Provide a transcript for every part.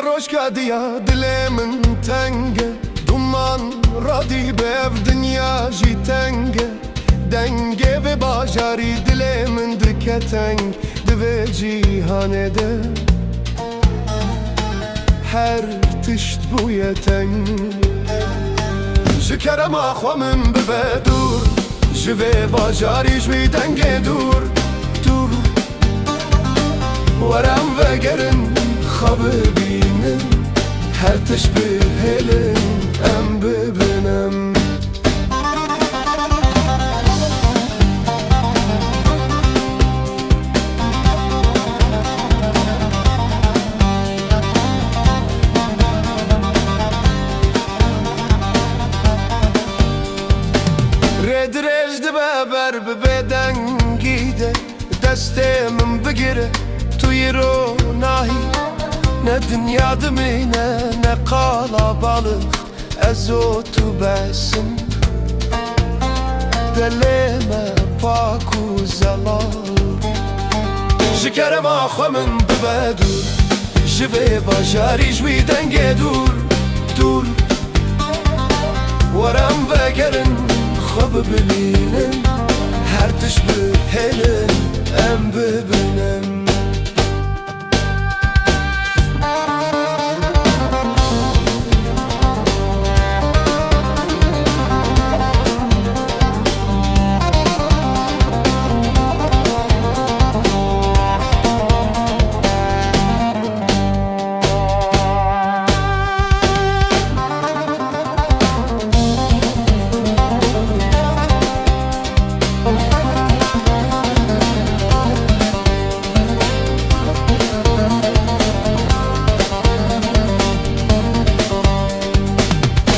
روشکا دیا دل من تنگه دومان رادی به دنیا جی تنگه دنگه و باجاری دل من دکه تنگ دو جیهانه ده هر تشت بوی تنگ شکرم آخوا من ببه دور جوه باجاری جوی دنگه دور دور ورم و گرن خواب بینم هر تشبه هلن ام ببینم ردرج دبابر ببدنگیده دستم بگیره توی رو ناهی نه دنیا دمینه نه قالا بالغ ازو تو بسم دلمه پاک و زلال شکرم آخوا من ببه دور جوه باجاری جوی دنگه دور دور ورم و گرن خواب ببینم هر تشبه هلن ام ببینم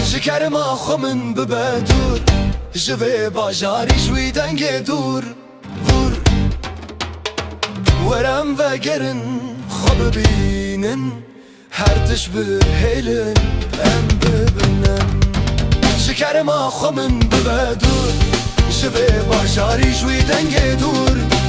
شکرم آخوا من ببه دور جوه باجاری جوی دنگه دور ور ورم و گرن خواب بینن هر تشبه هلن ام ببینم شکرم آخوا من ببه دور جوه باجاری جوی دنگه دور